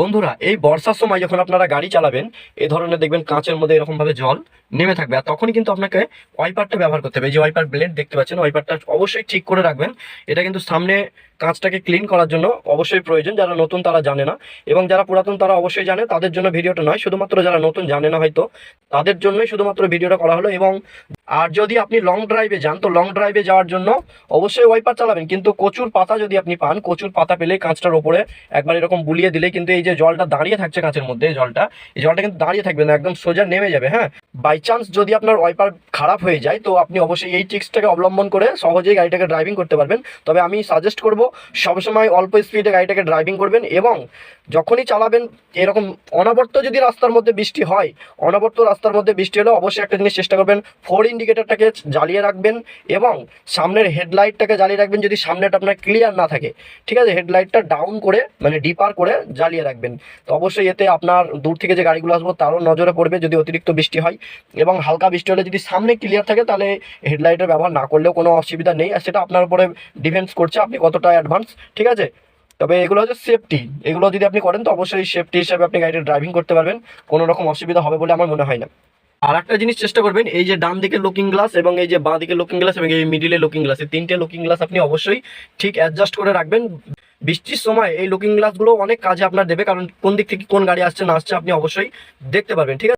বন্ধুরা, এই বর্ষার সময় যখন আপনারা গাড়ি চালাবেন, এই ধরনের দেখবেন কাঁচের মধ্যে এরকম ভাবে জল নেমে থাকবে, আর তখনই কিন্তু আপনাকে ওয়াইপারটা ব্যবহার করতে হবে। এই যে ওয়াইপার ব্লেড দেখতে পাচ্ছেন, ওয়াইপারটা অবশ্যই ঠিক করে রাখবেন। এটা কিন্তু সামনে কাঁচটাকে ক্লিন করার জন্য অবশ্যই প্রয়োজন। যারা নতুন তারা জানে না, এবং যারা পুরাতন তারা অবশ্যই জানে, তাদের জন্য ভিডিওটা নয়। শুধুমাত্র যারা নতুন জানে না হয়তো, তাদের জন্যই শুধুমাত্র ভিডিওটা করা হলো। এবং আর যদি আপনি লং ড্রাইভে যান, তো লং ড্রাইভে যাওয়ার জন্য অবশ্যই ওয়াইপার চালাবেন, কিন্তু কচুর পাতা যদি আপনি পান, কচুর পাতা পেলে কাঁচটার ওপরে একবার এরকম বুলিয়ে দিলে কিন্তু এই যে জলটা দাঁড়িয়ে থাকছে কাঁচের মধ্যে, এই জলটা কিন্তু দাঁড়িয়ে থাকবে না, একদম সোজা নেমে যাবে। হ্যাঁ, বাই চান্স যদি আপনার ওয়াইপার খারাপ হয়ে যায়, তো আপনি অবশ্যই এই ট্রিক্সটাকে অবলম্বন করে সহজেই গাড়িটাকে ড্রাইভিং করতে পারবেন। তবে আমি সাজেস্ট করব সবসময় অল্প স্পিডে গাড়িটাকে ড্রাইভিং করবেন, এবং যখনই চালাবেন এরকম অনবরত যদি রাস্তার মধ্যে বৃষ্টি হয়, অনবরত রাস্তার মধ্যে বৃষ্টি হলে অবশ্যই একটা জিনিস চেষ্টা করবেন, ফোর ইন্ডিকেটরটাকে জ্বালিয়ে রাখবেন এবং সামনের হেডলাইটটাকে জ্বালিয়ে রাখবেন যদি সামনেটা আপনার ক্লিয়ার না থাকে। ঠিক আছে, হেডলাইটটা ডাউন করে মানে ডিপার করে জ্বালিয়ে রাখবেন। তো অবশ্যই এতে আপনার দূর থেকে যে গাড়িগুলো আসবো তারও নজরে পড়বে যদি অতিরিক্ত বৃষ্টি হয়। এবং হালকা বৃষ্টি হলে যদি সামনে ক্লিয়ার থাকে, তাহলে হেডলাইটের ব্যবহার না করলেও কোনো অসুবিধা নেই, আর সেটা আপনার উপরে ডিপেন্ডস করছে আপনি কতটা অ্যাডভান্স। ঠিক আছে, তবে এগুলো হচ্ছে সেফটি। এগুলো যদি আপনি করেন তো অবশ্যই সেফটি হিসাবে আপনি গাড়িটা ড্রাইভিং করতে পারবেন, কোনো রকম অসুবিধা হবে বলে আমার মনে হয় না। আর একটা জিনিস চেষ্টা করবেন, এই যে ডান দিকে লুকিং গ্লাস এবং এই যে বাঁ দিকে লুকিং গ্লাস এবং এই মিডিলে লুকিং গ্লাস, এই তিনটে লুকিং গ্লাস আপনি অবশ্যই ঠিক অ্যাডজাস্ট করে রাখবেন। বৃষ্টির সময় এই লুকিং গ্লাসগুলো অনেক কাজে আপনার দেবে, কারণ কোন দিক থেকে কোন গাড়ি আসছে না আসছে আপনি অবশ্যই দেখতে পারবেন। ঠিক আছে।